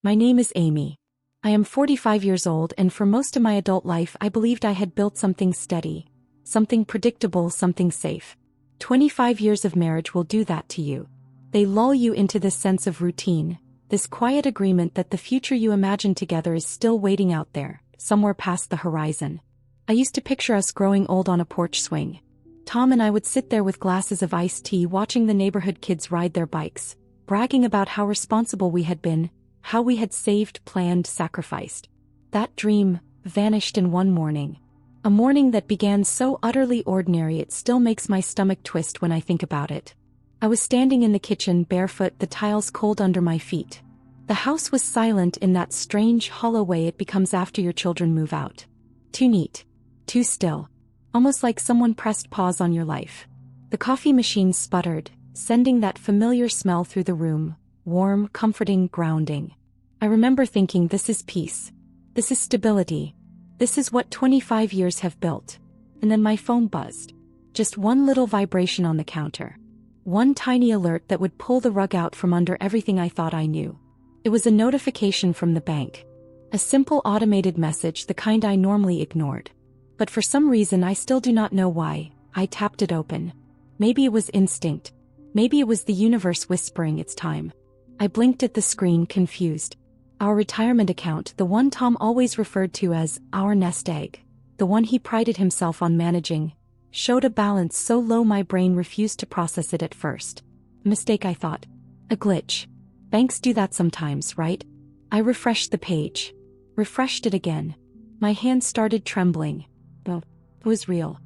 My name is Amy. I am 45 years old, and for most of my adult life I believed I had built something steady, something predictable, something safe. 25 years of marriage will do that to you. They lull you into this sense of routine, this quiet agreement that the future you imagine together is still waiting out there, somewhere past the horizon. I used to picture us growing old on a porch swing. Tom and I would sit there with glasses of iced tea watching the neighborhood kids ride their bikes, bragging about how responsible we had been, how we had saved, planned, sacrificed. That dream vanished in one morning. A morning that began so utterly ordinary it still makes my stomach twist when I think about it. I was standing in the kitchen barefoot, the tiles cold under my feet. The house was silent in that strange, hollow way it becomes after your children move out. Too neat. Too still. Almost like someone pressed pause on your life. The coffee machine sputtered, sending that familiar smell through the room, warm, comforting, grounding. I remember thinking, this is peace. This is stability. This is what 25 years have built. And then my phone buzzed. Just one little vibration on the counter. One tiny alert that would pull the rug out from under everything I thought I knew. It was a notification from the bank. A simple automated message, the kind I normally ignored. But for some reason I still do not know why, I tapped it open. Maybe it was instinct. Maybe it was the universe whispering it's time. I blinked at the screen, confused. Our retirement account, the one Tom always referred to as our nest egg, the one he prided himself on managing, showed a balance so low my brain refused to process it at first. A mistake, I thought. A glitch. Banks do that sometimes, right? I refreshed the page. Refreshed it again. My hands started trembling. But it was real.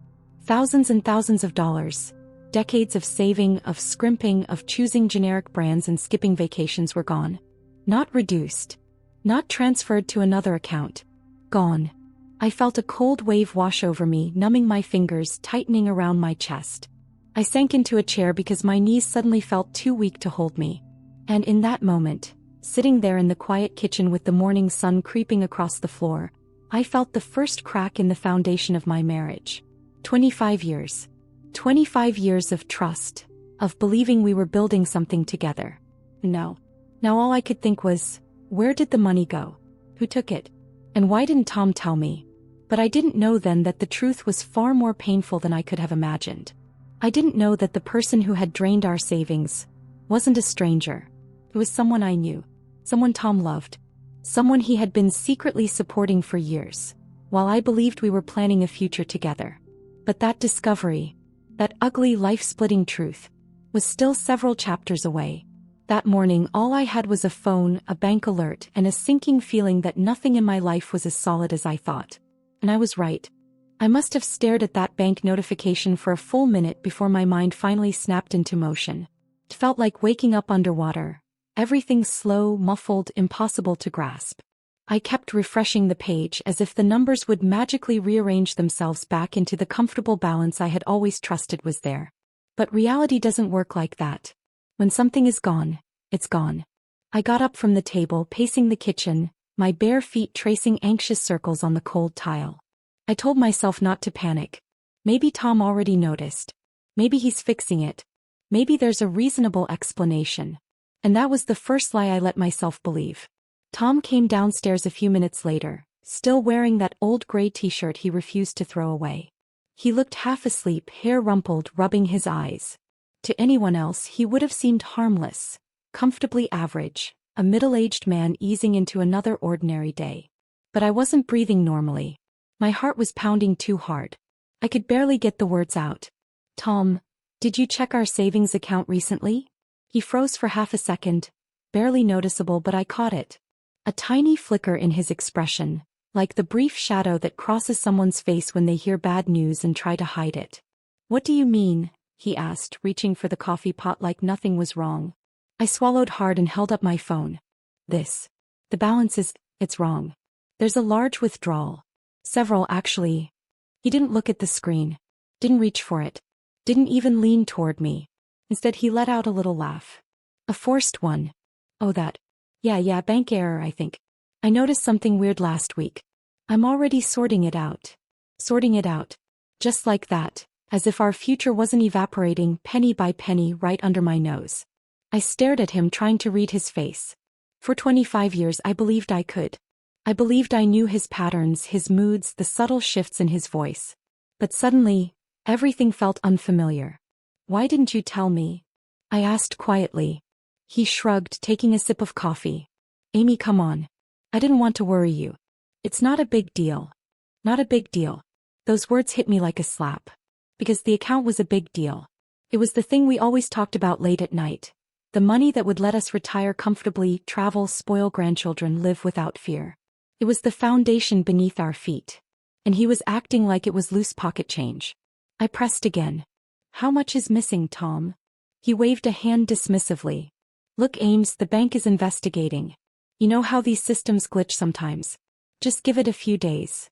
Thousands and thousands of dollars. Decades of saving, of scrimping, of choosing generic brands and skipping vacations were gone. Not reduced. Not transferred to another account. Gone. I felt a cold wave wash over me, numbing my fingers, tightening around my chest. I sank into a chair because my knees suddenly felt too weak to hold me. And in that moment, sitting there in the quiet kitchen with the morning sun creeping across the floor, I felt the first crack in the foundation of my marriage. 25 years. 25 years of trust, of believing we were building something together. No. Now all I could think was, where did the money go? Who took it? And why didn't Tom tell me? But I didn't know then that the truth was far more painful than I could have imagined. I didn't know that the person who had drained our savings wasn't a stranger. It was someone I knew. Someone Tom loved. Someone he had been secretly supporting for years, while I believed we were planning a future together. But that discovery, that ugly life-splitting truth, was still several chapters away. That morning all I had was a phone, a bank alert, and a sinking feeling that nothing in my life was as solid as I thought. And I was right. I must have stared at that bank notification for a full minute before my mind finally snapped into motion. It felt like waking up underwater. Everything slow, muffled, impossible to grasp. I kept refreshing the page as if the numbers would magically rearrange themselves back into the comfortable balance I had always trusted was there. But reality doesn't work like that. When something is gone, it's gone. I got up from the table, pacing the kitchen, my bare feet tracing anxious circles on the cold tile. I told myself not to panic. Maybe Tom already noticed. Maybe he's fixing it. Maybe there's a reasonable explanation. And that was the first lie I let myself believe. Tom came downstairs a few minutes later, still wearing that old gray t-shirt he refused to throw away. He looked half asleep, hair rumpled, rubbing his eyes. To anyone else he would have seemed harmless, comfortably average, a middle-aged man easing into another ordinary day. But I wasn't breathing normally. My heart was pounding too hard. I could barely get the words out. Tom, did you check our savings account recently? He froze for half a second, barely noticeable, but I caught it. A tiny flicker in his expression, like the brief shadow that crosses someone's face when they hear bad news and try to hide it. What do you mean? He asked, reaching for the coffee pot like nothing was wrong. I swallowed hard and held up my phone. The balance it's wrong. There's a large withdrawal. Several, actually. He didn't look at the screen. Didn't reach for it. Didn't even lean toward me. Instead he let out a little laugh. A forced one. Oh, that. Yeah, bank error, I think. I noticed something weird last week. I'm already sorting it out. Sorting it out. Just like that. As if our future wasn't evaporating penny by penny right under my nose. I stared at him, trying to read his face. For 25 years I believed I could. I believed I knew his patterns, his moods, the subtle shifts in his voice. But suddenly, everything felt unfamiliar. Why didn't you tell me? I asked quietly. He shrugged, taking a sip of coffee. Amy, come on. I didn't want to worry you. It's not a big deal. Not a big deal. Those words hit me like a slap. Because the account was a big deal. It was the thing we always talked about late at night. The money that would let us retire comfortably, travel, spoil grandchildren, live without fear. It was the foundation beneath our feet. And he was acting like it was loose pocket change. I pressed again. How much is missing, Tom? He waved a hand dismissively. Look, Ames, the bank is investigating. You know how these systems glitch sometimes. Just give it a few days.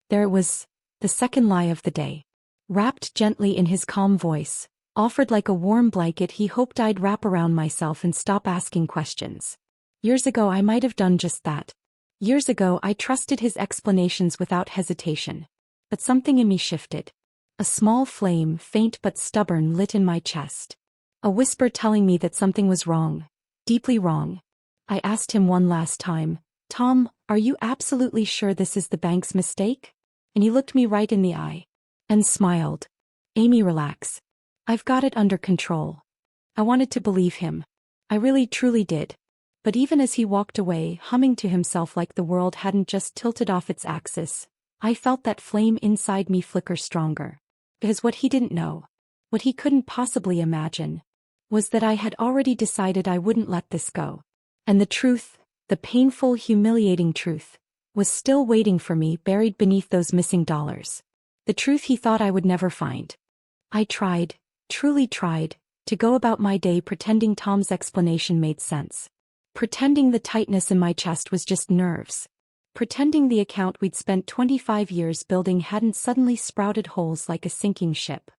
There it was, the second lie of the day. Wrapped gently in his calm voice, offered like a warm blanket he hoped I'd wrap around myself and stop asking questions. Years ago I might have done just that. Years ago I trusted his explanations without hesitation. But something in me shifted. A small flame, faint but stubborn, lit in my chest. A whisper telling me that something was wrong. Deeply wrong. I asked him one last time, Tom, are you absolutely sure this is the bank's mistake? And he looked me right in the eye. And smiled. Amy, relax. I've got it under control. I wanted to believe him. I really truly did. But even as he walked away, humming to himself like the world hadn't just tilted off its axis, I felt that flame inside me flicker stronger. Because what he didn't know, what he couldn't possibly imagine, was that I had already decided I wouldn't let this go. And the truth, the painful, humiliating truth, was still waiting for me buried beneath those missing dollars. The truth he thought I would never find. I tried, truly tried, to go about my day pretending Tom's explanation made sense. Pretending the tightness in my chest was just nerves. Pretending the account we'd spent 25 years building hadn't suddenly sprouted holes like a sinking ship.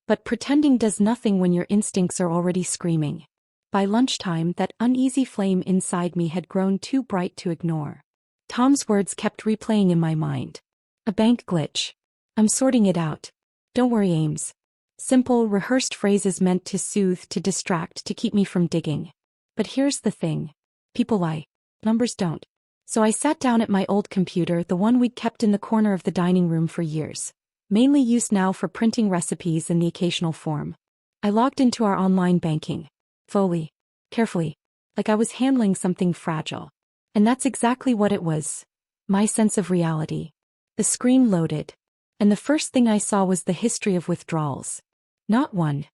But pretending does nothing when your instincts are already screaming. By lunchtime, that uneasy flame inside me had grown too bright to ignore. Tom's words kept replaying in my mind. A bank glitch. I'm sorting it out. Don't worry, Ames. Simple, rehearsed phrases meant to soothe, to distract, to keep me from digging. But here's the thing. People lie. Numbers don't. So I sat down at my old computer, the one we'd kept in the corner of the dining room for years. Mainly used now for printing recipes and the occasional form. I logged into our online banking. Fully. Carefully. Like I was handling something fragile. And that's exactly what it was. My sense of reality. The screen loaded. And the first thing I saw was the history of withdrawals. Not one.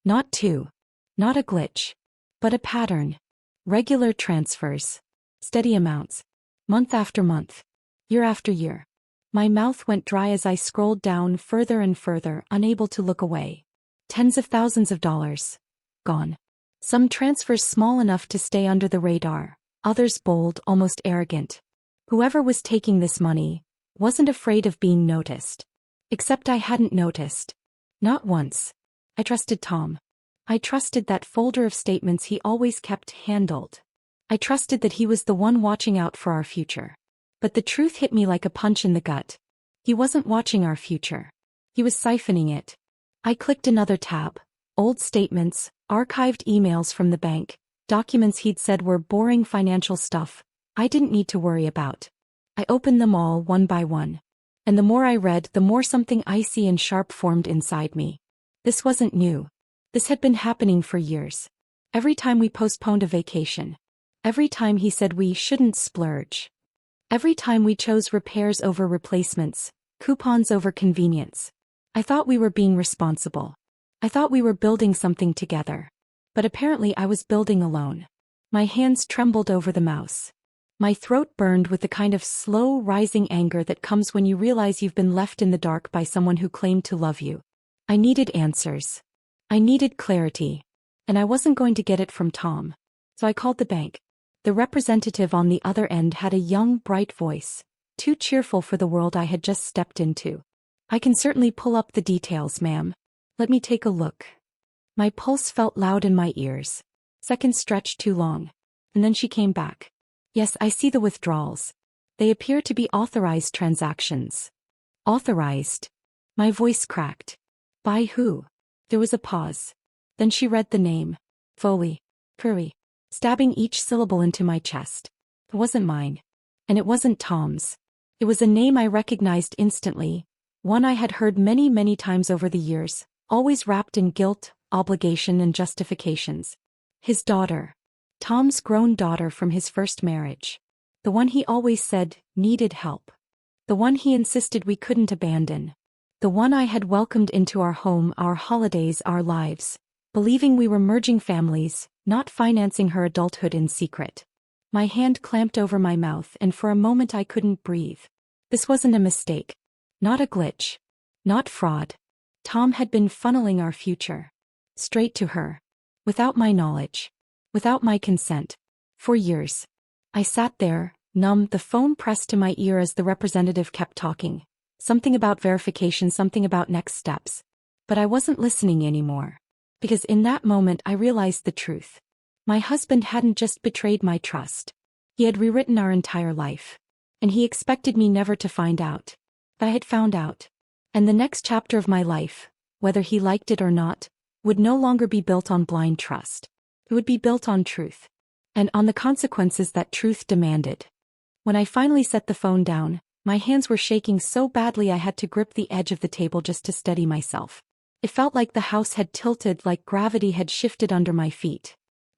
Not two. Not a glitch. But a pattern. Regular transfers. Steady amounts. Month after month. Year after year. My mouth went dry as I scrolled down further and further, unable to look away. Tens of thousands of dollars. Gone. Some transfers small enough to stay under the radar, others bold, almost arrogant. Whoever was taking this money wasn't afraid of being noticed. Except I hadn't noticed. Not once. I trusted Tom. I trusted that folder of statements he always kept handled. I trusted that he was the one watching out for our future. But the truth hit me like a punch in the gut. He wasn't watching our future. He was siphoning it. I clicked another tab. Old statements, archived emails from the bank, documents he'd said were boring financial stuff I didn't need to worry about. I opened them all one by one. And the more I read, the more something icy and sharp formed inside me. This wasn't new. This had been happening for years. Every time we postponed a vacation. Every time he said we shouldn't splurge. Every time we chose repairs over replacements, coupons over convenience. I thought we were being responsible. I thought we were building something together. But apparently I was building alone. My hands trembled over the mouse. My throat burned with the kind of slow, rising anger that comes when you realize you've been left in the dark by someone who claimed to love you. I needed answers. I needed clarity. And I wasn't going to get it from Tom. So I called the bank. The representative on the other end had a young, bright voice, too cheerful for the world I had just stepped into. I can certainly pull up the details, ma'am. Let me take a look. My pulse felt loud in my ears. Seconds stretched too long. And then she came back. Yes, I see the withdrawals. They appear to be authorized transactions. Authorized? My voice cracked. By who? There was a pause. Then she read the name. Foley. Curry. Stabbing each syllable into my chest. It wasn't mine. And it wasn't Tom's. It was a name I recognized instantly, one I had heard many, many times over the years, always wrapped in guilt, obligation, and justifications. His daughter. Tom's grown daughter from his first marriage. The one he always said needed help. The one he insisted we couldn't abandon. The one I had welcomed into our home, our holidays, our lives, believing we were merging families, not financing her adulthood in secret. My hand clamped over my mouth, and for a moment I couldn't breathe. This wasn't a mistake. Not a glitch. Not fraud. Tom had been funneling our future. Straight to her. Without my knowledge. Without my consent. For years. I sat there, numb, the phone pressed to my ear as the representative kept talking. Something about verification, something about next steps. But I wasn't listening anymore. Because in that moment I realized the truth. My husband hadn't just betrayed my trust. He had rewritten our entire life. And he expected me never to find out. But I had found out. And the next chapter of my life, whether he liked it or not, would no longer be built on blind trust. It would be built on truth. And on the consequences that truth demanded. When I finally set the phone down, my hands were shaking so badly I had to grip the edge of the table just to steady myself. It felt like the house had tilted, like gravity had shifted under my feet.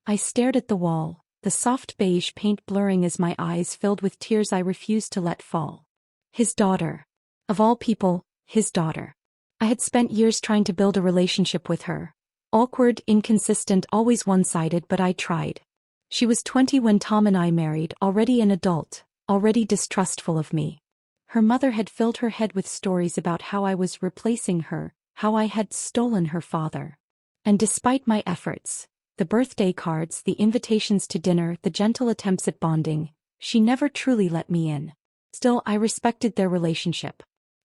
I stared at the wall, the soft beige paint blurring as my eyes filled with tears I refused to let fall. His daughter. Of all people, his daughter. I had spent years trying to build a relationship with her. Awkward, inconsistent, always one-sided, but I tried. She was 20 when Tom and I married, already an adult, already distrustful of me. Her mother had filled her head with stories about how I was replacing her, how I had stolen her father. And despite my efforts, the birthday cards, the invitations to dinner, the gentle attempts at bonding, she never truly let me in. Still, I respected their relationship.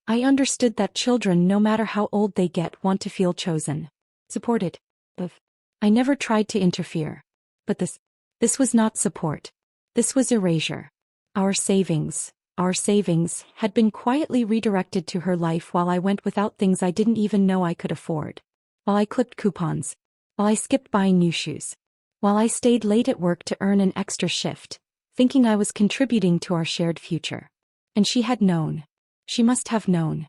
I understood that children, no matter how old they get, want to feel chosen. Supported. I never tried to interfere. But this was not support. This was erasure. Our savings, had been quietly redirected to her life while I went without things I didn't even know I could afford. While I clipped coupons. While I skipped buying new shoes. While I stayed late at work to earn an extra shift, thinking I was contributing to our shared future. And she had known. She must have known.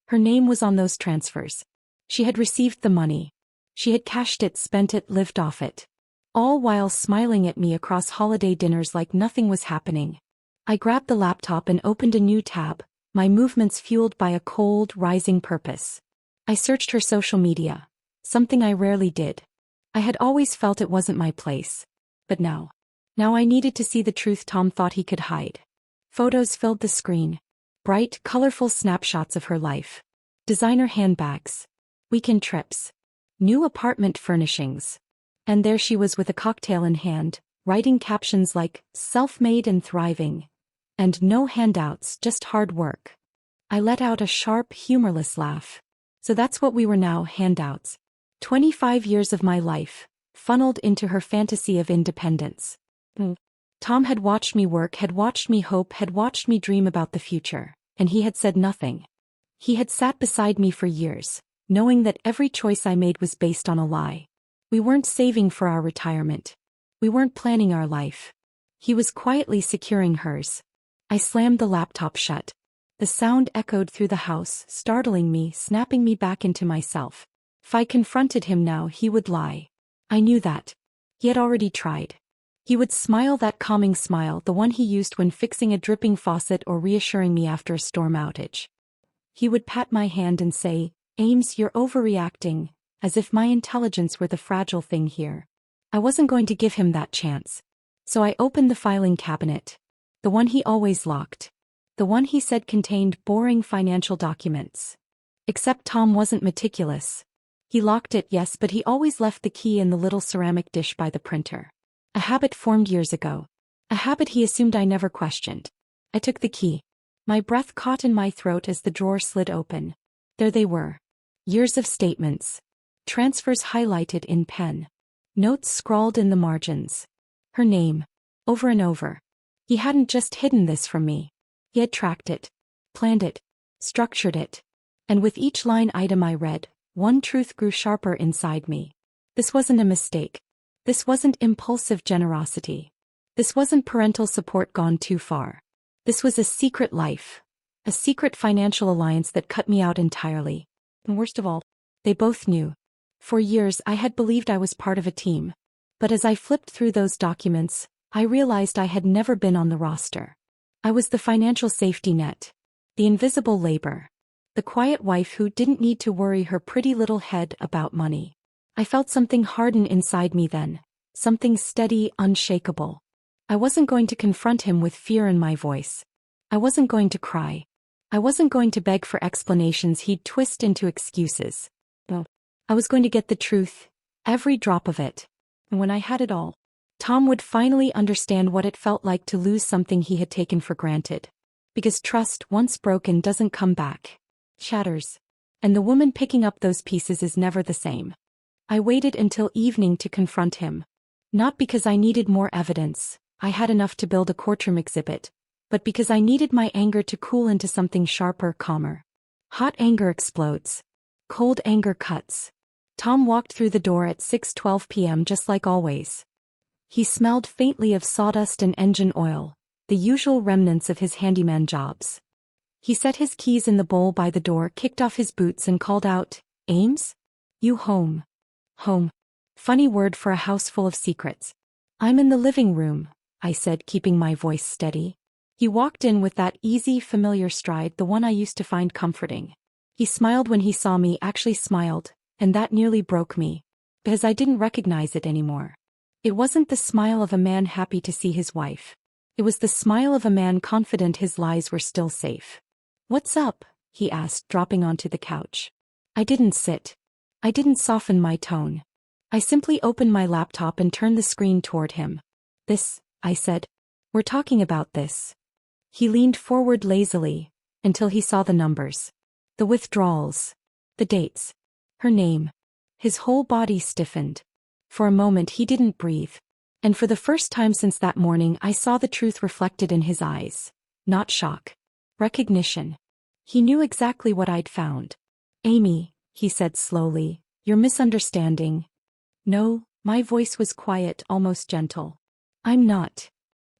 Her name was on those transfers. She had received the money. She had cashed it, spent it, lived off it. All while smiling at me across holiday dinners like nothing was happening. I grabbed the laptop and opened a new tab, my movements fueled by a cold, rising purpose. I searched her social media. Something I rarely did. I had always felt it wasn't my place. But now I needed to see the truth Tom thought he could hide. Photos filled the screen. Bright, colorful snapshots of her life. Designer handbags. Weekend trips. New apartment furnishings. And there she was with a cocktail in hand, writing captions like, self-made and thriving. And no handouts, just hard work. I let out a sharp, humorless laugh. So that's what we were now, handouts. 25 years of my life, funneled into her fantasy of independence. Tom had watched me work, had watched me hope, had watched me dream about the future, and he had said nothing. He had sat beside me for years, knowing that every choice I made was based on a lie. We weren't saving for our retirement. We weren't planning our life. He was quietly securing hers. I slammed the laptop shut. The sound echoed through the house, startling me, snapping me back into myself. If I confronted him now, he would lie. I knew that. He had already tried. He would smile, that calming smile, the one he used when fixing a dripping faucet or reassuring me after a storm outage. He would pat my hand and say, "Ames, you're overreacting," as if my intelligence were the fragile thing here. I wasn't going to give him that chance. So I opened the filing cabinet. The one he always locked. The one he said contained boring financial documents. Except Tom wasn't meticulous. He locked it, yes, but he always left the key in the little ceramic dish by the printer. A habit formed years ago. A habit he assumed I never questioned. I took the key. My breath caught in my throat as the drawer slid open. There they were. Years of statements. Transfers highlighted in pen. Notes scrawled in the margins. Her name. Over and over. He hadn't just hidden this from me. He had tracked it. Planned it. Structured it. And with each line item I read, one truth grew sharper inside me. This wasn't a mistake. This wasn't impulsive generosity. This wasn't parental support gone too far. This was a secret life. A secret financial alliance that cut me out entirely. And worst of all, they both knew. For years I had believed I was part of a team. But as I flipped through those documents, I realized I had never been on the roster. I was the financial safety net. The invisible labor. The quiet wife who didn't need to worry her pretty little head about money. I felt something harden inside me then. Something steady, unshakable. I wasn't going to confront him with fear in my voice. I wasn't going to cry. I wasn't going to beg for explanations he'd twist into excuses. No. I was going to get the truth, every drop of it. And when I had it all, Tom would finally understand what it felt like to lose something he had taken for granted. Because trust, once broken, doesn't come back. Shatters. And the woman picking up those pieces is never the same. I waited until evening to confront him. Not because I needed more evidence, I had enough to build a courtroom exhibit, but because I needed my anger to cool into something sharper, calmer. Hot anger explodes. Cold anger cuts. Tom walked through the door at 6:12 p.m. just like always. He smelled faintly of sawdust and engine oil, the usual remnants of his handyman jobs. He set his keys in the bowl by the door, kicked off his boots and called out, "Ames? You home?" Home. Funny word for a house full of secrets. "I'm in the living room," I said, keeping my voice steady. He walked in with that easy, familiar stride, the one I used to find comforting. He smiled when he saw me, actually smiled, and that nearly broke me, because I didn't recognize it anymore. It wasn't the smile of a man happy to see his wife. It was the smile of a man confident his lies were still safe. "What's up?" he asked, dropping onto the couch. I didn't sit. I didn't soften my tone. I simply opened my laptop and turned the screen toward him. "This," I said. "We're talking about this." He leaned forward lazily, until he saw the numbers. The withdrawals. The dates. Her name. His whole body stiffened. For a moment he didn't breathe. And for the first time since that morning I saw the truth reflected in his eyes. Not shock. Recognition. He knew exactly what I'd found. "Amy," he said slowly, "you're misunderstanding." No, my voice was quiet, almost gentle. "I'm not."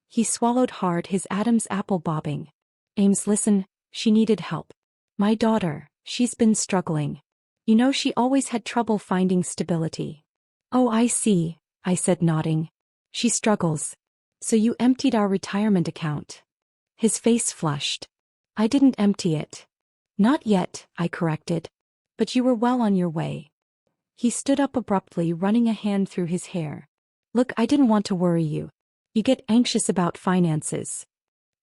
He swallowed hard, his Adam's apple bobbing. "Ames, listen, she needed help. My daughter, she's been struggling. You know, she always had trouble finding stability." "Oh, I see," I said, nodding. "She struggles. So you emptied our retirement account." His face flushed. "I didn't empty it." "Not yet," I corrected. "But you were well on your way." He stood up abruptly, running a hand through his hair. "Look, I didn't want to worry you. You get anxious about finances."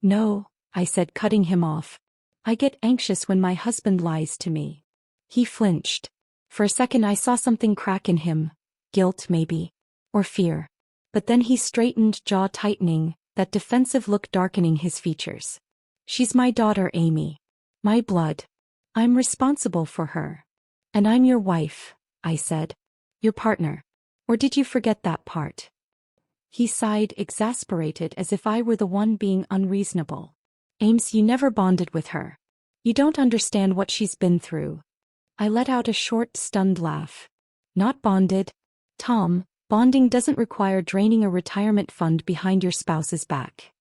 "No," I said, cutting him off. "I get anxious when my husband lies to me." He flinched. For a second I saw something crack in him. Guilt, maybe. Or fear. But then he straightened, jaw tightening, that defensive look darkening his features. "She's my daughter, Amy. My blood. I'm responsible for her. And I'm your wife," I said. "Your partner. Or did you forget that part?" He sighed, exasperated, as if I were the one being unreasonable. "Ames, you never bonded with her. You don't understand what she's been through." I let out a short, stunned laugh. "Not bonded? Tom, bonding doesn't require draining a retirement fund behind your spouse's back."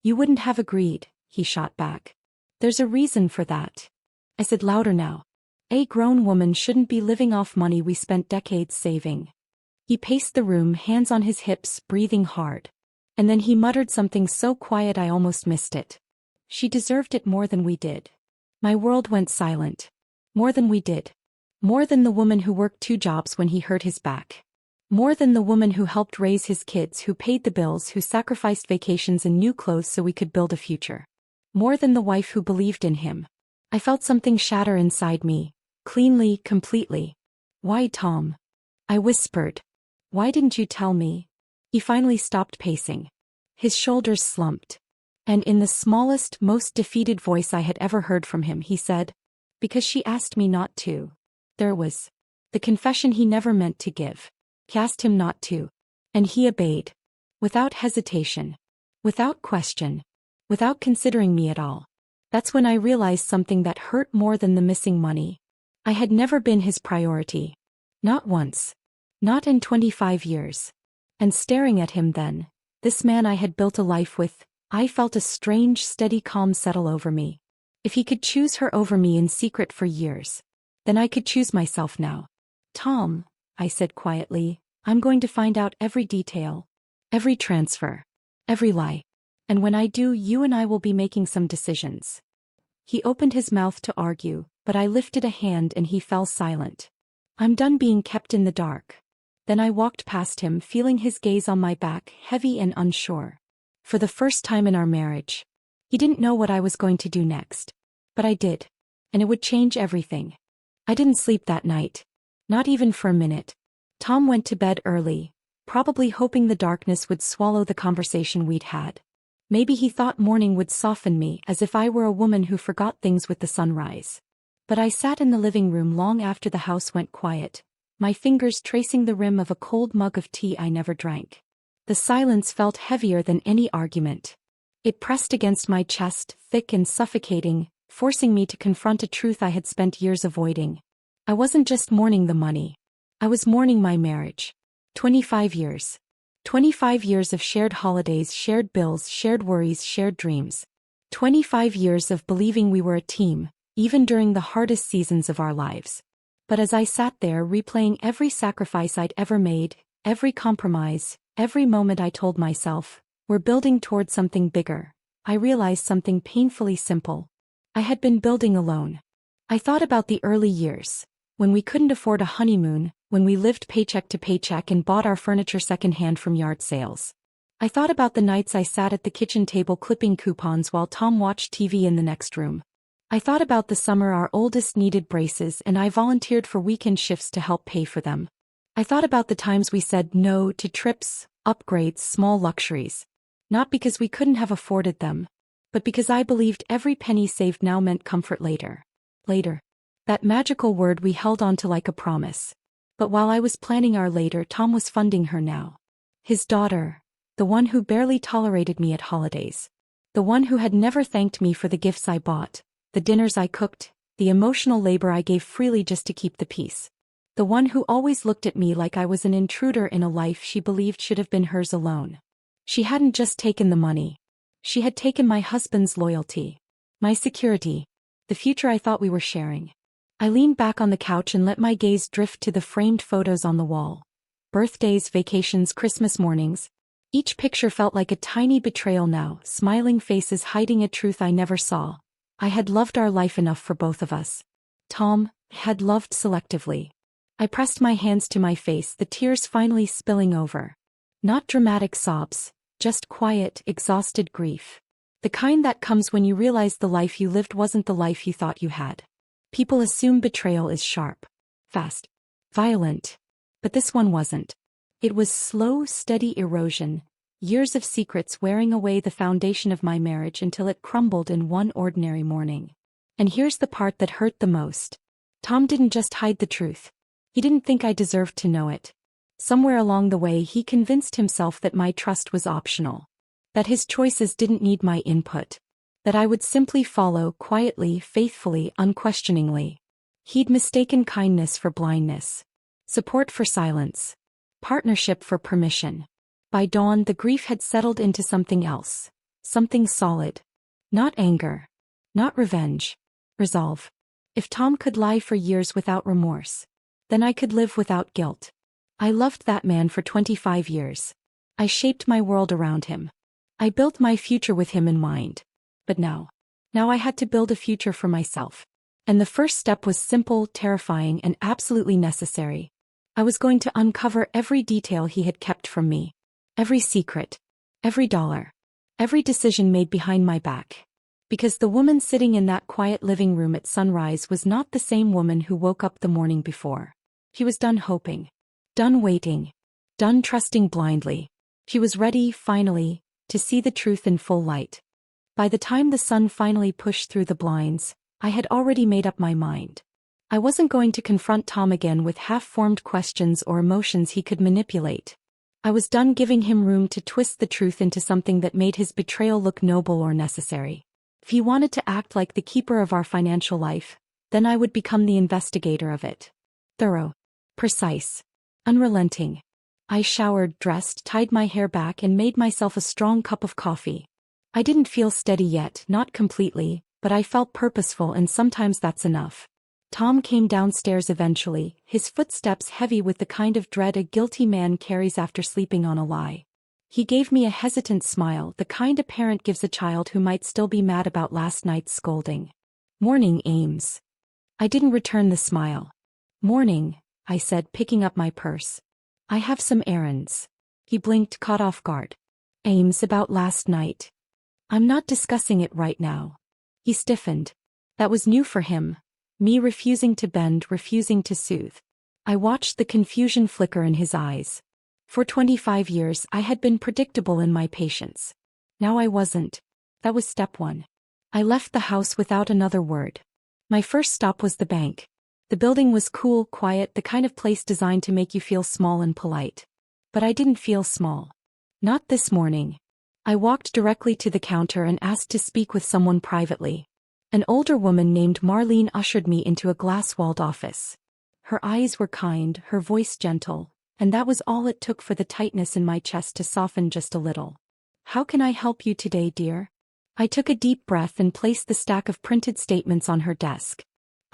"You wouldn't have agreed," he shot back. "There's a reason for that." I said louder now. "A grown woman shouldn't be living off money we spent decades saving." He paced the room, hands on his hips, breathing hard. And then he muttered something so quiet I almost missed it. "She deserved it more than we did." My world went silent. More than we did. More than the woman who worked 2 jobs when he hurt his back. More than the woman who helped raise his kids, who paid the bills, who sacrificed vacations and new clothes so we could build a future. More than the wife who believed in him. I felt something shatter inside me. Cleanly, completely. "Why, Tom?" I whispered. "Why didn't you tell me?" He finally stopped pacing. His shoulders slumped. And in the smallest, most defeated voice I had ever heard from him, he said, "Because she asked me not to." There was the confession he never meant to give. He asked him not to. And he obeyed. Without hesitation. Without question. Without considering me at all. That's when I realized something that hurt more than the missing money. I had never been his priority. Not once. Not in 25 years. And staring at him then, This man I had built a life with, I felt a strange, steady calm settle over me. If he could choose her over me in secret for years, then I could choose myself now. Tom, I said quietly, I'm going to find out every detail, every transfer, every lie. And when I do, you and I will be making some decisions. He opened his mouth to argue, but I lifted a hand and he fell silent. I'm done being kept in the dark. Then I walked past him, feeling his gaze on my back, heavy and unsure. For the first time in our marriage, he didn't know what I was going to do next. But I did. And it would change everything. I didn't sleep that night. Not even for a minute. Tom went to bed early, probably hoping the darkness would swallow the conversation we'd had. Maybe he thought morning would soften me, as if I were a woman who forgot things with the sunrise. But I sat in the living room long after the house went quiet, my fingers tracing the rim of a cold mug of tea I never drank. The silence felt heavier than any argument. It pressed against my chest, thick and suffocating, forcing me to confront a truth I had spent years avoiding. I wasn't just mourning the money. I was mourning my marriage. 25 years. 25 years of shared holidays, shared bills, shared worries, shared dreams. 25 years of believing we were a team, even during the hardest seasons of our lives. But as I sat there replaying every sacrifice I'd ever made, every compromise, every moment I told myself, we're building towards something bigger, I realized something painfully simple. I had been building alone. I thought about the early years, when we couldn't afford a honeymoon, when we lived paycheck to paycheck and bought our furniture secondhand from yard sales. I thought about the nights I sat at the kitchen table clipping coupons while Tom watched TV in the next room. I thought about the summer our oldest needed braces and I volunteered for weekend shifts to help pay for them. I thought about the times we said no to trips, upgrades, small luxuries. Not because we couldn't have afforded them, but because I believed every penny saved now meant comfort later. Later. That magical word we held on to like a promise. But while I was planning our later, Tom was funding her now. His daughter, the one who barely tolerated me at holidays. The one who had never thanked me for the gifts I bought, the dinners I cooked, the emotional labor I gave freely just to keep the peace. The one who always looked at me like I was an intruder in a life she believed should have been hers alone. She hadn't just taken the money. She had taken my husband's loyalty, my security, the future I thought we were sharing. I leaned back on the couch and let my gaze drift to the framed photos on the wall. Birthdays, vacations, Christmas mornings. Each picture felt like a tiny betrayal now, smiling faces hiding a truth I never saw. I had loved our life enough for both of us. Tom had loved selectively. I pressed my hands to my face, the tears finally spilling over. Not dramatic sobs, just quiet, exhausted grief. The kind that comes when you realize the life you lived wasn't the life you thought you had. People assume betrayal is sharp, fast, violent. But this one wasn't. It was slow, steady erosion, years of secrets wearing away the foundation of my marriage until it crumbled in one ordinary morning. And here's the part that hurt the most. Tom didn't just hide the truth. He didn't think I deserved to know it. Somewhere along the way he convinced himself that my trust was optional. That his choices didn't need my input. That I would simply follow quietly, faithfully, unquestioningly. He'd mistaken kindness for blindness. Support for silence. Partnership for permission. By dawn the grief had settled into something else. Something solid. Not anger. Not revenge. Resolve. If Tom could lie for years without remorse, then I could live without guilt. I loved that man for 25 years. I shaped my world around him. I built my future with him in mind. But now I had to build a future for myself. And the first step was simple, terrifying, and absolutely necessary. I was going to uncover every detail he had kept from me. Every secret. Every dollar. Every decision made behind my back. Because the woman sitting in that quiet living room at sunrise was not the same woman who woke up the morning before. She was done hoping. Done waiting. Done trusting blindly. She was ready, finally, to see the truth in full light. By the time the sun finally pushed through the blinds, I had already made up my mind. I wasn't going to confront Tom again with half-formed questions or emotions he could manipulate. I was done giving him room to twist the truth into something that made his betrayal look noble or necessary. If he wanted to act like the keeper of our financial life, then I would become the investigator of it. Thorough. Precise. Unrelenting. I showered, dressed, tied my hair back and made myself a strong cup of coffee. I didn't feel steady yet, not completely, but I felt purposeful, and sometimes that's enough. Tom came downstairs eventually, his footsteps heavy with the kind of dread a guilty man carries after sleeping on a lie. He gave me a hesitant smile, the kind a parent gives a child who might still be mad about last night's scolding. "Morning, Ames." I didn't return the smile. "Morning," I said, picking up my purse. "I have some errands." He blinked, caught off guard. "Ames, about last night." "I'm not discussing it right now." He stiffened. That was new for him. Me refusing to bend, refusing to soothe. I watched the confusion flicker in his eyes. For 25 years I had been predictable in my patience. Now I wasn't. That was step one. I left the house without another word. My first stop was the bank. The building was cool, quiet, the kind of place designed to make you feel small and polite. But I didn't feel small. Not this morning. I walked directly to the counter and asked to speak with someone privately. An older woman named Marlene ushered me into a glass-walled office. Her eyes were kind, her voice gentle, and that was all it took for the tightness in my chest to soften just a little. "How can I help you today, dear?" I took a deep breath and placed the stack of printed statements on her desk.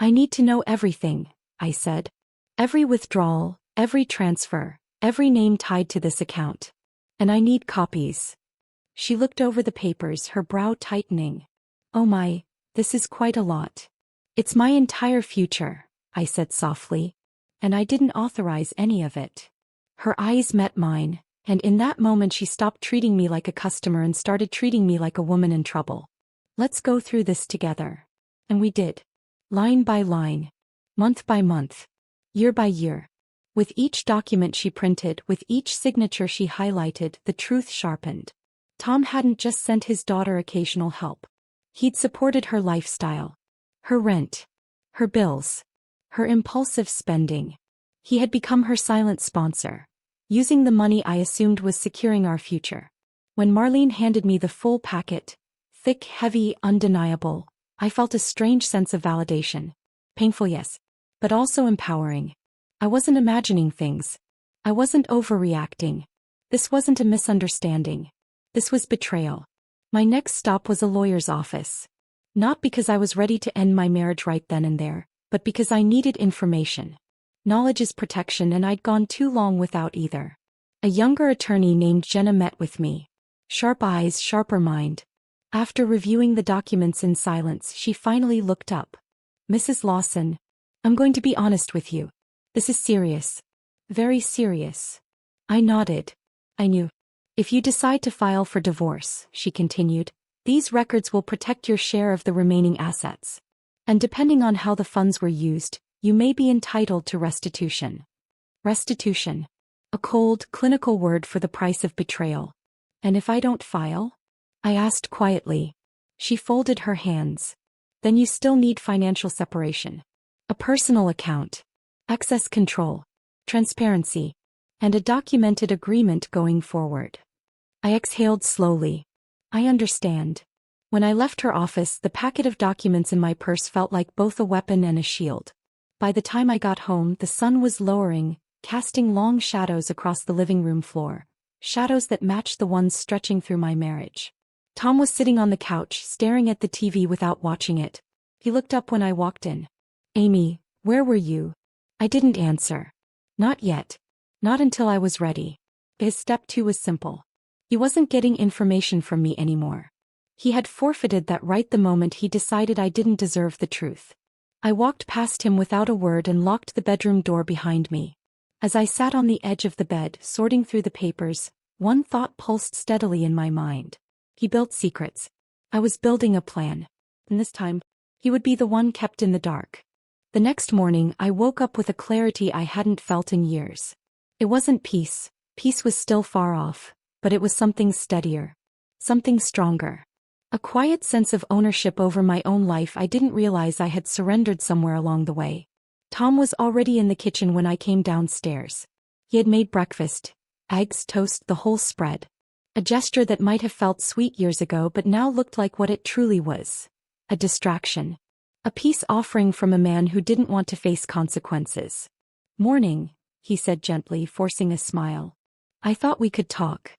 "I need to know everything," I said. "Every withdrawal, every transfer, every name tied to this account. And I need copies." She looked over the papers, her brow tightening. "Oh my, this is quite a lot." "It's my entire future," I said softly. "And I didn't authorize any of it." Her eyes met mine, and in that moment she stopped treating me like a customer and started treating me like a woman in trouble. "Let's go through this together." And we did. Line by line. Month by month. Year by year. With each document she printed, with each signature she highlighted, the truth sharpened. Tom hadn't just sent his daughter occasional help. He'd supported her lifestyle. Her rent. Her bills. Her impulsive spending. He had become her silent sponsor, using the money I assumed was securing our future. When Marlene handed me the full packet, thick, heavy, undeniable, I felt a strange sense of validation. Painful, yes, but also empowering. I wasn't imagining things. I wasn't overreacting. This wasn't a misunderstanding. This was betrayal. My next stop was a lawyer's office. Not because I was ready to end my marriage right then and there, but because I needed information. Knowledge is protection, and I'd gone too long without either. A younger attorney named Jenna met with me. Sharp eyes, sharper mind. After reviewing the documents in silence, she finally looked up. "Mrs. Lawson, I'm going to be honest with you. This is serious. Very serious." I nodded. I knew. "If you decide to file for divorce," she continued, "these records will protect your share of the remaining assets. And depending on how the funds were used, you may be entitled to restitution." Restitution. A cold, clinical word for the price of betrayal. "And if I don't file?" I asked quietly. She folded her hands. "Then you still need financial separation. A personal account. Access control. Transparency. And a documented agreement going forward." I exhaled slowly. "I understand." When I left her office, the packet of documents in my purse felt like both a weapon and a shield. By the time I got home, the sun was lowering, casting long shadows across the living room floor. Shadows that matched the ones stretching through my marriage. Tom was sitting on the couch, staring at the TV without watching it. He looked up when I walked in. "Amy, where were you?" I didn't answer. Not yet. Not until I was ready. His step two was simple. He wasn't getting information from me anymore. He had forfeited that right the moment he decided I didn't deserve the truth. I walked past him without a word and locked the bedroom door behind me. As I sat on the edge of the bed, sorting through the papers, one thought pulsed steadily in my mind. He built secrets. I was building a plan. And this time, he would be the one kept in the dark. The next morning, I woke up with a clarity I hadn't felt in years. It wasn't peace. Peace was still far off. But it was something steadier. Something stronger. A quiet sense of ownership over my own life I didn't realize I had surrendered somewhere along the way. Tom was already in the kitchen when I came downstairs. He had made breakfast. Eggs, toast, the whole spread. A gesture that might have felt sweet years ago but now looked like what it truly was. A distraction. A peace offering from a man who didn't want to face consequences. "Morning," he said gently, forcing a smile. I thought we could talk.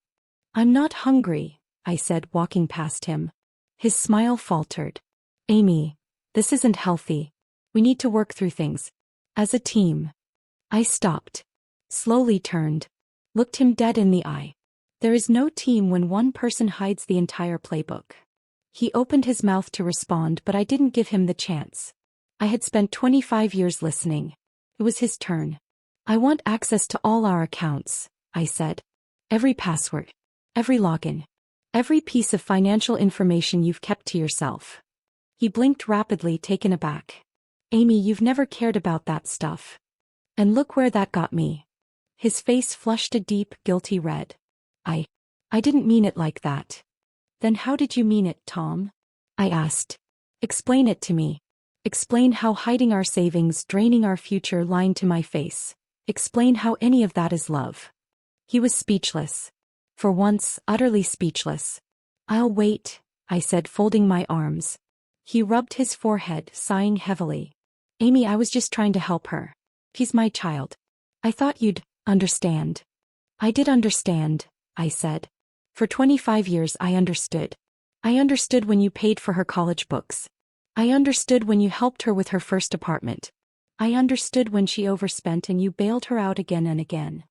I'm not hungry, I said, walking past him. His smile faltered. Amy, this isn't healthy. We need to work through things. As a team. I stopped. Slowly turned. Looked him dead in the eye. There is no team when one person hides the entire playbook. He opened his mouth to respond, but I didn't give him the chance. I had spent 25 years listening. It was his turn. I want access to all our accounts, I said. Every password. Every login. Every piece of financial information you've kept to yourself. He blinked rapidly, taken aback. Amy, you've never cared about that stuff. And look where that got me. His face flushed a deep, guilty red. I didn't mean it like that. Then how did you mean it, Tom? I asked. Explain it to me. Explain how hiding our savings, draining our future, lying to my face. Explain how any of that is love. He was speechless. For once, utterly speechless. I'll wait, I said, folding my arms. He rubbed his forehead, sighing heavily. Amy, I was just trying to help her. She's my child. I thought you'd understand. I did understand, I said. For 25 years I understood. I understood when you paid for her college books. I understood when you helped her with her first apartment. I understood when she overspent and you bailed her out again and again.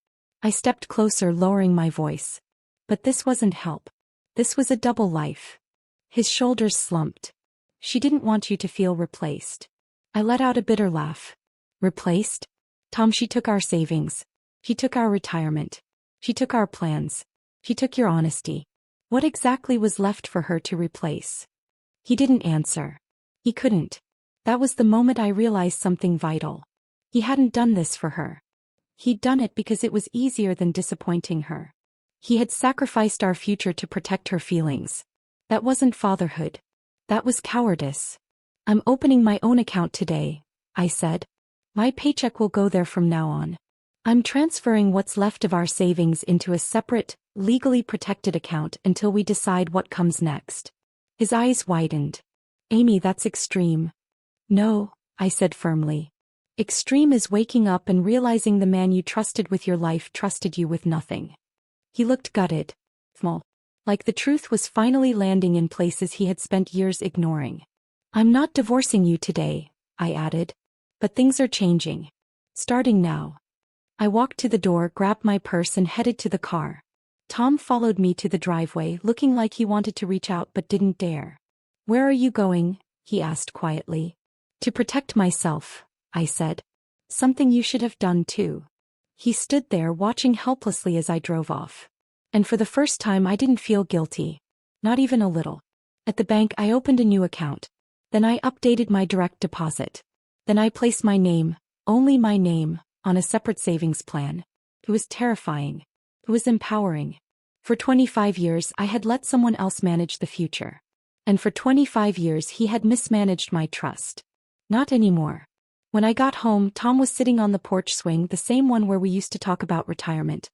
I stepped closer, lowering my voice. But this wasn't help. This was a double life. His shoulders slumped. She didn't want you to feel replaced. I let out a bitter laugh. Replaced? Tom, she took our savings. She took our retirement. She took our plans. She took your honesty. What exactly was left for her to replace? He didn't answer. He couldn't. That was the moment I realized something vital. He hadn't done this for her. He'd done it because it was easier than disappointing her. He had sacrificed our future to protect her feelings. That wasn't fatherhood. That was cowardice. I'm opening my own account today, I said. My paycheck will go there from now on. I'm transferring what's left of our savings into a separate, legally protected account until we decide what comes next. His eyes widened. Amy, that's extreme. No, I said firmly. Extreme is waking up and realizing the man you trusted with your life trusted you with nothing. He looked gutted. Small. Like the truth was finally landing in places he had spent years ignoring. I'm not divorcing you today, I added. But things are changing. Starting now. I walked to the door, grabbed my purse and headed to the car. Tom followed me to the driveway, looking like he wanted to reach out but didn't dare. Where are you going? He asked quietly. To protect myself, I said. Something you should have done too. He stood there watching helplessly as I drove off. And for the first time I didn't feel guilty. Not even a little. At the bank I opened a new account. Then I updated my direct deposit. Then I placed my name, only my name, on a separate savings plan. It was terrifying. It was empowering. For 25 years I had let someone else manage the future. And for 25 years he had mismanaged my trust. Not anymore. When I got home, Tom was sitting on the porch swing, the same one where we used to talk about retirement.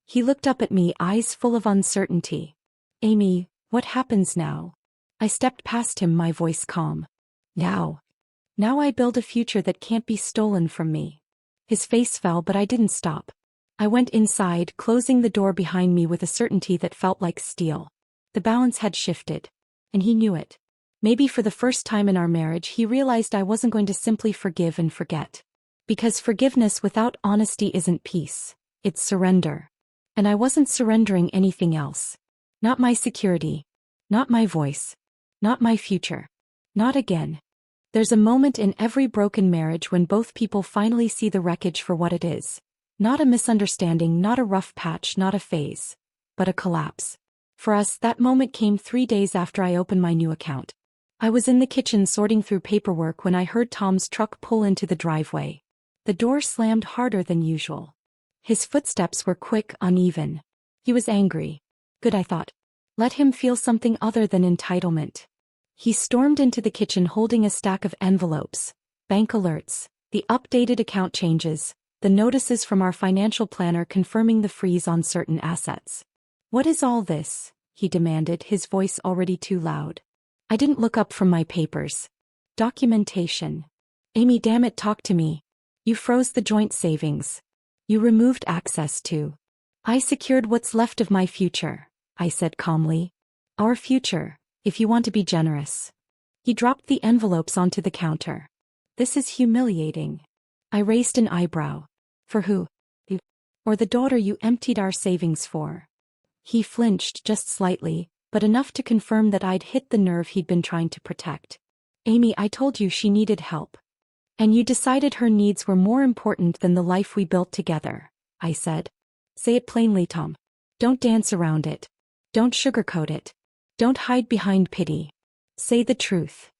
He looked up at me, eyes full of uncertainty. Amy, what happens now? I stepped past him, my voice calm. Now I build a future that can't be stolen from me. His face fell, but I didn't stop. I went inside, closing the door behind me with a certainty that felt like steel. The balance had shifted. And he knew it. Maybe for the first time in our marriage he realized I wasn't going to simply forgive and forget. Because forgiveness without honesty isn't peace, it's surrender. And I wasn't surrendering anything else. Not my security. Not my voice. Not my future. Not again. There's a moment in every broken marriage when both people finally see the wreckage for what it is. Not a misunderstanding, not a rough patch, not a phase. But a collapse. For us, that moment came 3 days after I opened my new account. I was in the kitchen sorting through paperwork when I heard Tom's truck pull into the driveway. The door slammed harder than usual. His footsteps were quick, uneven. He was angry. Good, I thought. Let him feel something other than entitlement. He stormed into the kitchen holding a stack of envelopes, bank alerts, the updated account changes, the notices from our financial planner confirming the freeze on certain assets. What is all this? He demanded, his voice already too loud. I didn't look up from my papers. Documentation. Amy, damn it, talk to me. You froze the joint savings. You removed access to I secured what's left of my future, I said calmly. Our future, if you want to be generous. He dropped the envelopes onto the counter. This is humiliating. I raised an eyebrow. For who? You. Or the daughter you emptied our savings for? He flinched just slightly, but enough to confirm that I'd hit the nerve he'd been trying to protect. Amy, I told you she needed help. And you decided her needs were more important than the life we built together, I said. Say it plainly, Tom. Don't dance around it. Don't sugarcoat it. Don't hide behind pity. Say the truth.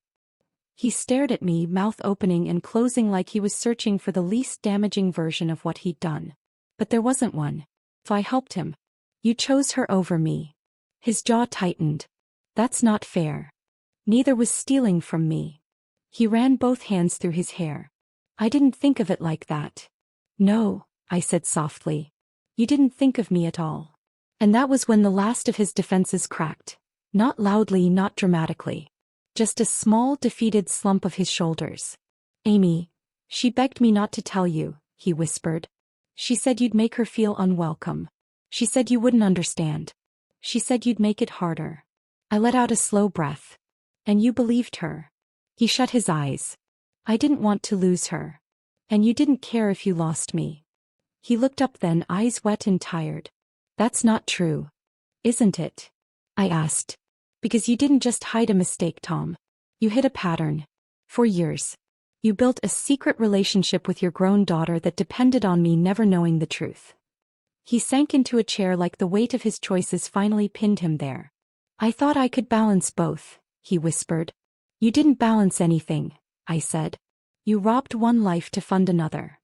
He stared at me, mouth opening and closing like he was searching for the least damaging version of what he'd done. But there wasn't one. So I helped him. You chose her over me. His jaw tightened. That's not fair. Neither was stealing from me. He ran both hands through his hair. I didn't think of it like that. No, I said softly. You didn't think of me at all. And that was when the last of his defenses cracked. Not loudly, not dramatically. Just a small, defeated slump of his shoulders. Amy, she begged me not to tell you, he whispered. She said you'd make her feel unwelcome. She said you wouldn't understand. She said you'd make it harder. I let out a slow breath. And you believed her. He shut his eyes. I didn't want to lose her. And you didn't care if you lost me. He looked up then, eyes wet and tired. That's not true. Isn't it? I asked. Because you didn't just hide a mistake, Tom. You hid a pattern. For years. You built a secret relationship with your grown daughter that depended on me never knowing the truth. He sank into a chair like the weight of his choices finally pinned him there. I thought I could balance both, he whispered. You didn't balance anything, I said. You robbed one life to fund another.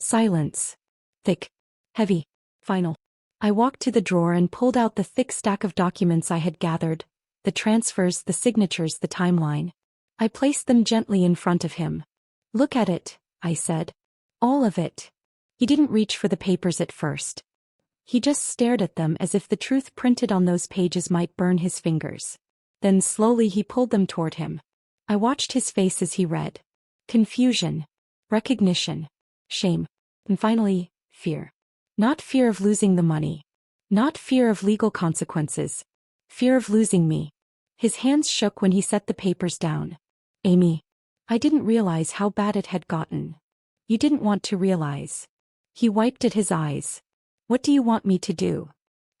Silence. Thick. Heavy. Final. I walked to the drawer and pulled out the thick stack of documents I had gathered, the transfers, the signatures, the timeline. I placed them gently in front of him. Look at it, I said. All of it. He didn't reach for the papers at first. He just stared at them as if the truth printed on those pages might burn his fingers. Then slowly he pulled them toward him. I watched his face as he read. Confusion. Recognition. Shame. And finally, fear. Not fear of losing the money. Not fear of legal consequences. Fear of losing me. His hands shook when he set the papers down. Amy. I didn't realize how bad it had gotten. You didn't want to realize. He wiped at his eyes. What do you want me to do?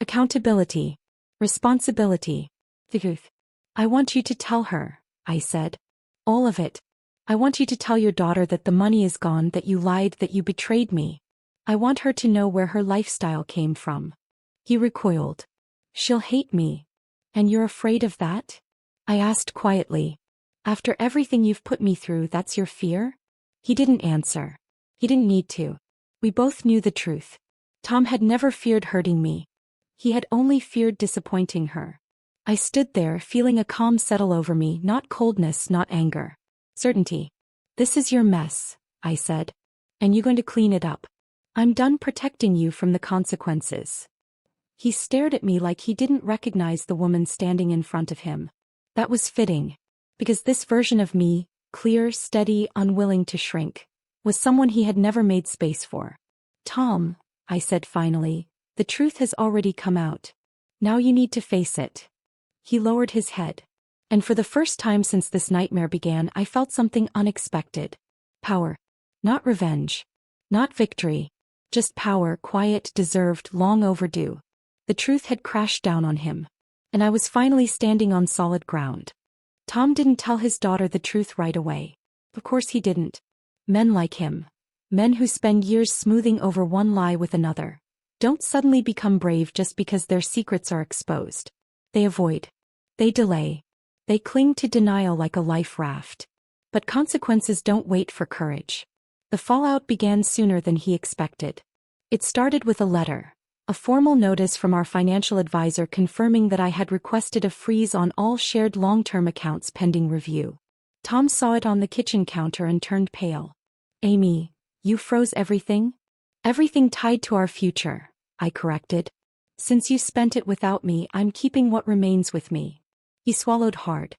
Accountability. Responsibility. The truth. I want you to tell her, I said. All of it. I want you to tell your daughter that the money is gone, that you lied, that you betrayed me. I want her to know where her lifestyle came from. He recoiled. She'll hate me. And you're afraid of that? I asked quietly. After everything you've put me through, that's your fear? He didn't answer. He didn't need to. We both knew the truth. Tom had never feared hurting me. He had only feared disappointing her. I stood there, feeling a calm settle over me, not coldness, not anger. Certainty. This is your mess, I said. And you're going to clean it up. I'm done protecting you from the consequences. He stared at me like he didn't recognize the woman standing in front of him. That was fitting. Because this version of me, clear, steady, unwilling to shrink, was someone he had never made space for. Tom, I said finally, the truth has already come out. Now you need to face it. He lowered his head. And for the first time since this nightmare began, I felt something unexpected. Power. Not revenge. Not victory. Just power, quiet, deserved, long overdue. The truth had crashed down on him. And I was finally standing on solid ground. Tom didn't tell his daughter the truth right away. Of course he didn't. Men like him. Men who spend years smoothing over one lie with another. Don't suddenly become brave just because their secrets are exposed. They avoid. They delay. They cling to denial like a life raft. But consequences don't wait for courage. The fallout began sooner than he expected. It started with a letter. A formal notice from our financial advisor confirming that I had requested a freeze on all shared long-term accounts pending review. Tom saw it on the kitchen counter and turned pale. Amy, you froze everything? Everything tied to our future, I corrected. Since you spent it without me, I'm keeping what remains with me. He swallowed hard.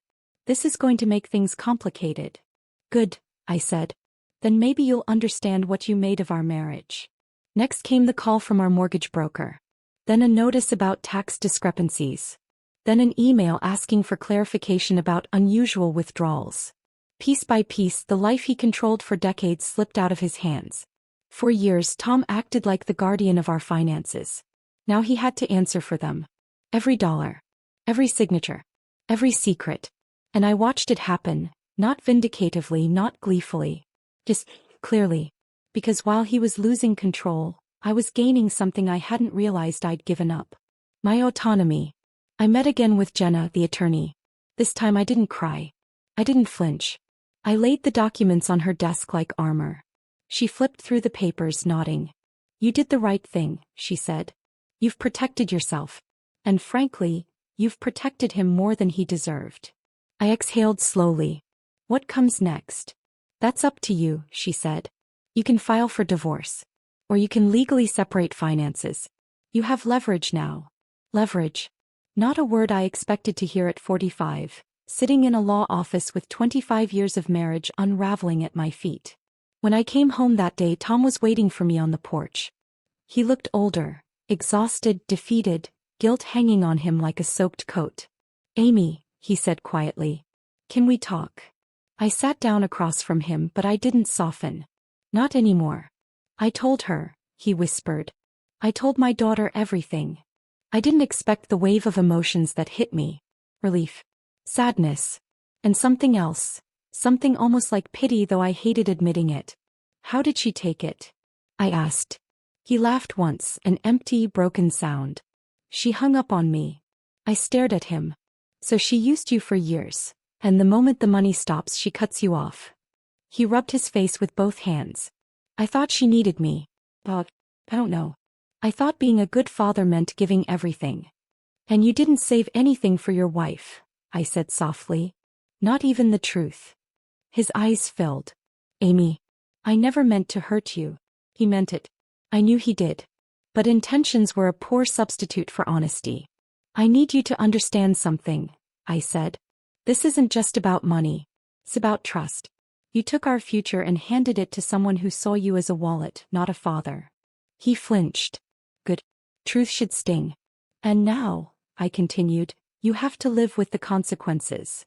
This is going to make things complicated. Good, I said. Then maybe you'll understand what you made of our marriage. Next came the call from our mortgage broker. Then a notice about tax discrepancies. Then an email asking for clarification about unusual withdrawals. Piece by piece, the life he controlled for decades slipped out of his hands. For years, Tom acted like the guardian of our finances. Now he had to answer for them. Every dollar. Every signature. Every secret. And I watched it happen, not vindicatively, not gleefully. Just clearly. Because while he was losing control, I was gaining something I hadn't realized I'd given up. My autonomy. I met again with Jenna, the attorney. This time I didn't cry. I didn't flinch. I laid the documents on her desk like armor. She flipped through the papers, nodding. You did the right thing, she said. You've protected yourself. And frankly, you've protected him more than he deserved. I exhaled slowly. What comes next? That's up to you, she said. You can file for divorce. Or you can legally separate finances. You have leverage now. Leverage. Not a word I expected to hear at 45, sitting in a law office with 25 years of marriage unraveling at my feet. When I came home that day, Tom was waiting for me on the porch. He looked older, exhausted, defeated, guilt hanging on him like a soaked coat. Amy, he said quietly. Can we talk? I sat down across from him, but I didn't soften. Not anymore. I told her, he whispered. I told my daughter everything. I didn't expect the wave of emotions that hit me. Relief. Sadness. And something else. Something almost like pity, though I hated admitting it. How did she take it? I asked. He laughed once, an empty, broken sound. She hung up on me. I stared at him. So she used you for years, and the moment the money stops she cuts you off. He rubbed his face with both hands. I thought she needed me. But, I don't know. I thought being a good father meant giving everything. And you didn't save anything for your wife, I said softly. Not even the truth. His eyes filled. Amy, I never meant to hurt you. He meant it. I knew he did. But intentions were a poor substitute for honesty. I need you to understand something, I said. This isn't just about money. It's about trust. You took our future and handed it to someone who saw you as a wallet, not a father. He flinched. Good. Truth should sting. And now, I continued, you have to live with the consequences.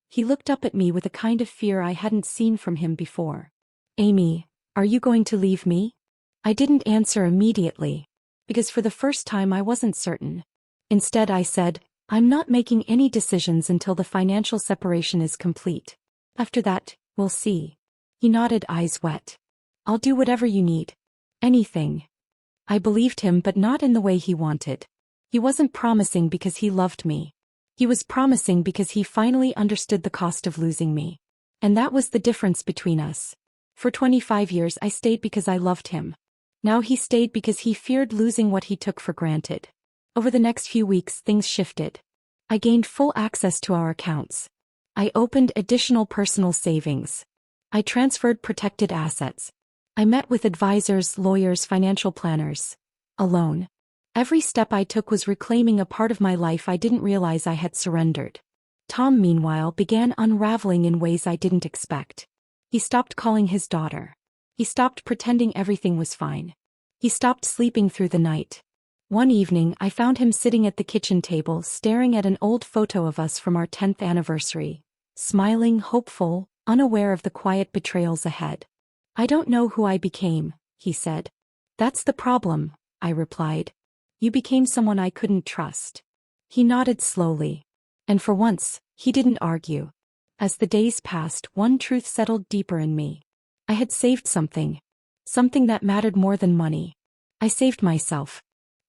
He looked up at me with a kind of fear I hadn't seen from him before. Amy, are you going to leave me? I didn't answer immediately, because for the first time I wasn't certain. Instead I said, I'm not making any decisions until the financial separation is complete. After that, we'll see. He nodded, eyes wet. I'll do whatever you need. Anything. I believed him, but not in the way he wanted. He wasn't promising because he loved me. He was promising because he finally understood the cost of losing me. And that was the difference between us. For 25 years I stayed because I loved him. Now he stayed because he feared losing what he took for granted. Over the next few weeks things shifted. I gained full access to our accounts. I opened additional personal savings. I transferred protected assets. I met with advisors, lawyers, financial planners. Alone. Every step I took was reclaiming a part of my life I didn't realize I had surrendered. Tom, meanwhile, began unraveling in ways I didn't expect. He stopped calling his daughter. He stopped pretending everything was fine. He stopped sleeping through the night. One evening I found him sitting at the kitchen table staring at an old photo of us from our 10th anniversary, smiling, hopeful, unaware of the quiet betrayals ahead. I don't know who I became, he said. That's the problem, I replied. You became someone I couldn't trust. He nodded slowly. And for once, he didn't argue. As the days passed, one truth settled deeper in me. I had saved something. Something that mattered more than money. I saved myself.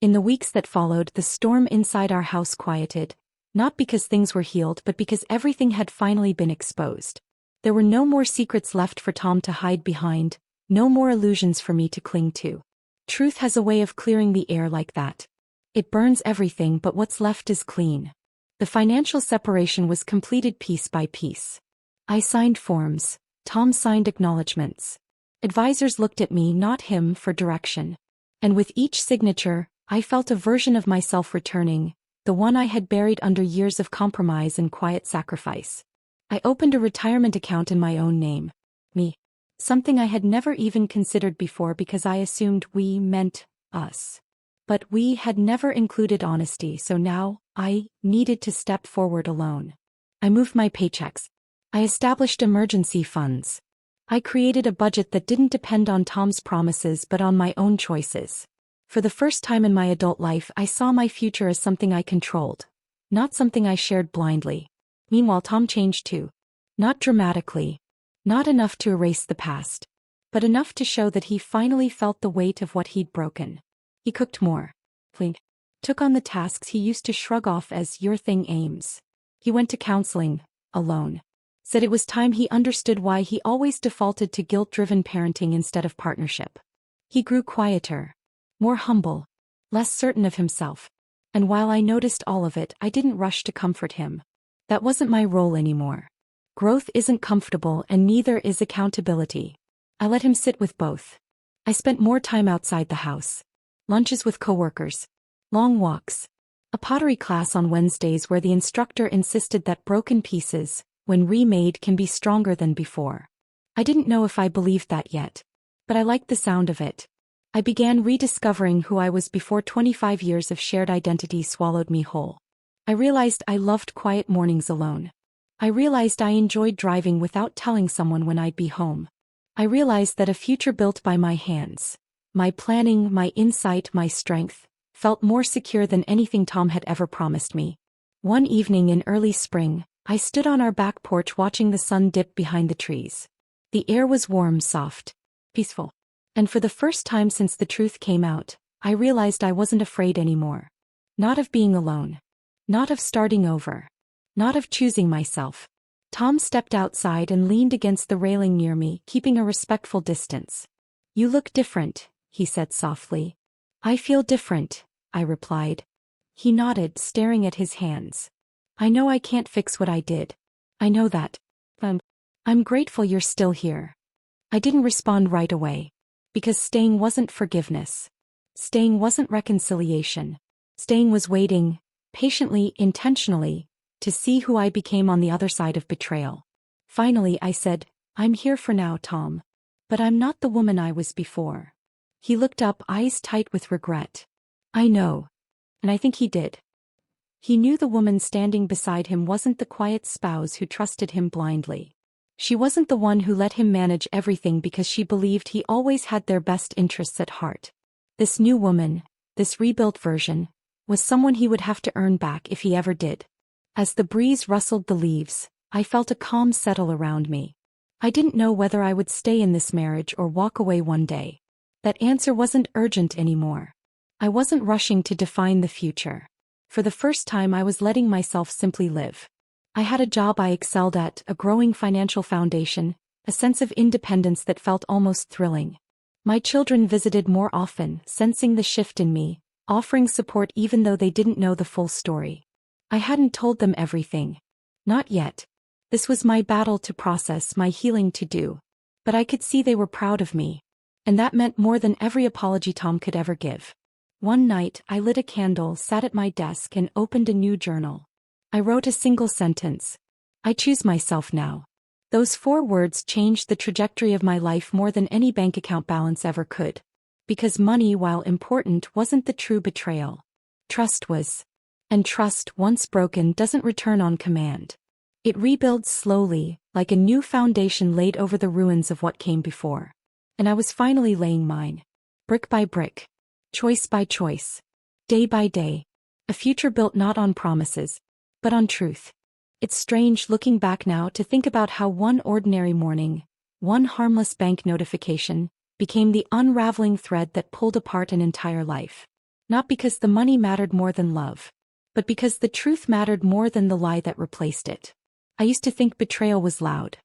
In the weeks that followed, the storm inside our house quieted, not because things were healed but because everything had finally been exposed. There were no more secrets left for Tom to hide behind, no more illusions for me to cling to. Truth has a way of clearing the air like that. It burns everything, but what's left is clean. The financial separation was completed piece by piece. I signed forms. Tom signed acknowledgments. Advisors looked at me, not him, for direction. And with each signature, I felt a version of myself returning, the one I had buried under years of compromise and quiet sacrifice. I opened a retirement account in my own name. Me. Something I had never even considered before because I assumed we meant us. But we had never included honesty, so now I needed to step forward alone. I moved my paychecks. I established emergency funds. I created a budget that didn't depend on Tom's promises but on my own choices. For the first time in my adult life, I saw my future as something I controlled, not something I shared blindly. Meanwhile, Tom changed too. Not dramatically. Not enough to erase the past. But enough to show that he finally felt the weight of what he'd broken. He cooked more. Cleaned. Took on the tasks he used to shrug off as your thing, Ames. He went to counseling, alone. Said it was time he understood why he always defaulted to guilt-driven parenting instead of partnership. He grew quieter. More humble. Less certain of himself. And while I noticed all of it, I didn't rush to comfort him. That wasn't my role anymore. Growth isn't comfortable and neither is accountability. I let him sit with both. I spent more time outside the house. Lunches with coworkers. Long walks. A pottery class on Wednesdays where the instructor insisted that broken pieces, when remade, can be stronger than before. I didn't know if I believed that yet. But I liked the sound of it. I began rediscovering who I was before 25 years of shared identity swallowed me whole. I realized I loved quiet mornings alone. I realized I enjoyed driving without telling someone when I'd be home. I realized that a future built by my hands, my planning, my insight, my strength, felt more secure than anything Tom had ever promised me. One evening in early spring, I stood on our back porch watching the sun dip behind the trees. The air was warm, soft, peaceful. And for the first time since the truth came out, I realized I wasn't afraid anymore. Not of being alone. Not of starting over. Not of choosing myself. Tom stepped outside and leaned against the railing near me, keeping a respectful distance. You look different, he said softly. I feel different, I replied. He nodded, staring at his hands. I know I can't fix what I did. I know that. I'm grateful you're still here. I didn't respond right away. Because staying wasn't forgiveness. Staying wasn't reconciliation. Staying was waiting, patiently, intentionally, to see who I became on the other side of betrayal. Finally I said, I'm here for now, Tom. But I'm not the woman I was before. He looked up, eyes tight with regret. I know. And I think he did. He knew the woman standing beside him wasn't the quiet spouse who trusted him blindly. She wasn't the one who let him manage everything because she believed he always had their best interests at heart. This new woman, this rebuilt version, was someone he would have to earn back if he ever did. As the breeze rustled the leaves, I felt a calm settle around me. I didn't know whether I would stay in this marriage or walk away one day. That answer wasn't urgent anymore. I wasn't rushing to define the future. For the first time I was letting myself simply live. I had a job I excelled at, a growing financial foundation, a sense of independence that felt almost thrilling. My children visited more often, sensing the shift in me, offering support even though they didn't know the full story. I hadn't told them everything. Not yet. This was my battle to process, my healing to do. But I could see they were proud of me. And that meant more than every apology Tom could ever give. One night, I lit a candle, sat at my desk and opened a new journal. I wrote a single sentence. I choose myself now. Those 4 words changed the trajectory of my life more than any bank account balance ever could. Because money, while important, wasn't the true betrayal. Trust was. And trust, once broken, doesn't return on command. It rebuilds slowly, like a new foundation laid over the ruins of what came before. And I was finally laying mine. Brick by brick. Choice by choice. Day by day. A future built not on promises, but on truth. It's strange looking back now to think about how one ordinary morning, one harmless bank notification, became the unraveling thread that pulled apart an entire life. Not because the money mattered more than love, but because the truth mattered more than the lie that replaced it. I used to think betrayal was loud.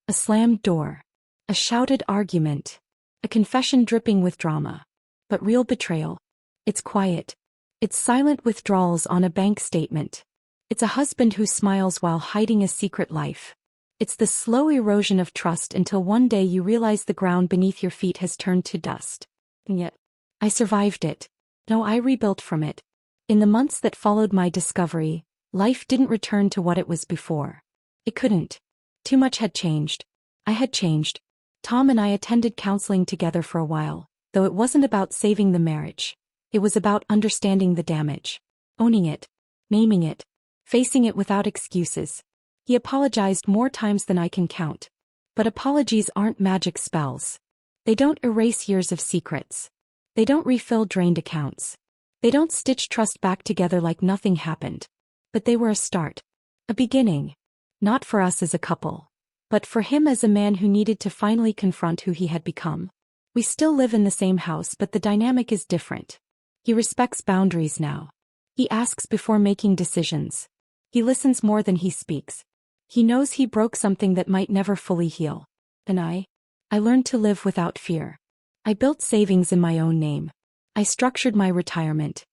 A slammed door. A shouted argument. A confession dripping with drama. But real betrayal. It's quiet. It's silent withdrawals on a bank statement. It's a husband who smiles while hiding a secret life. It's the slow erosion of trust until one day you realize the ground beneath your feet has turned to dust. And yet, I survived it. No, I rebuilt from it. In the months that followed my discovery, life didn't return to what it was before. It couldn't. Too much had changed. I had changed. Tom and I attended counseling together for a while, though it wasn't about saving the marriage. It was about understanding the damage, owning it, naming it, facing it without excuses. He apologized more times than I can count. But apologies aren't magic spells. They don't erase years of secrets. They don't refill drained accounts. They don't stitch trust back together like nothing happened. But they were a start. A beginning. Not for us as a couple, but for him as a man who needed to finally confront who he had become. We still live in the same house, but the dynamic is different. He respects boundaries now. He asks before making decisions. He listens more than he speaks. He knows he broke something that might never fully heal. And I learned to live without fear. I built savings in my own name. I structured my retirement.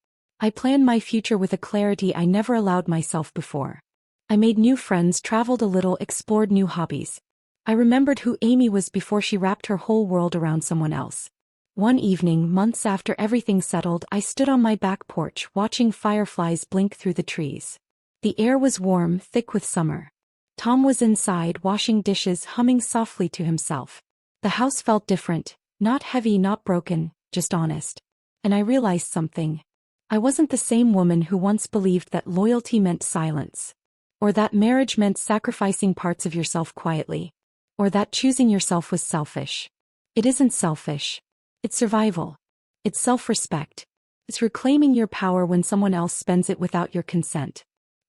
I planned my future with a clarity I never allowed myself before. I made new friends, traveled a little, explored new hobbies. I remembered who Amy was before she wrapped her whole world around someone else. One evening, months after everything settled, I stood on my back porch watching fireflies blink through the trees. The air was warm, thick with summer. Tom was inside, washing dishes, humming softly to himself. The house felt different, not heavy, not broken, just honest. And I realized something. I wasn't the same woman who once believed that loyalty meant silence. Or that marriage meant sacrificing parts of yourself quietly. Or that choosing yourself was selfish. It isn't selfish. It's survival. It's self-respect. It's reclaiming your power when someone else spends it without your consent.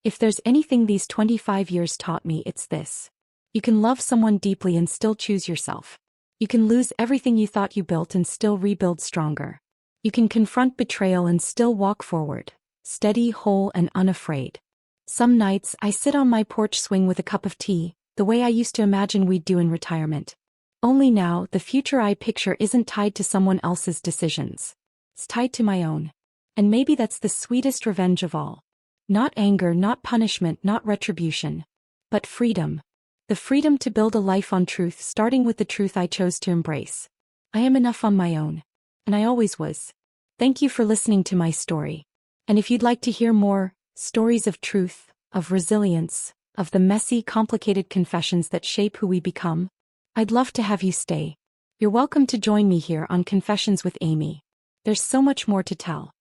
If there's anything these 25 years taught me, it's this. You can love someone deeply and still choose yourself. You can lose everything you thought you built and still rebuild stronger. You can confront betrayal and still walk forward, steady, whole, and unafraid. Some nights, I sit on my porch swing with a cup of tea, the way I used to imagine we'd do in retirement. Only now, the future I picture isn't tied to someone else's decisions. It's tied to my own. And maybe that's the sweetest revenge of all. Not anger, not punishment, not retribution. But freedom. The freedom to build a life on truth, starting with the truth I chose to embrace. I am enough on my own. And I always was. Thank you for listening to my story. And if you'd like to hear more stories of truth, of resilience, of the messy, complicated confessions that shape who we become, I'd love to have you stay. You're welcome to join me here on Confessions with Amy. There's so much more to tell.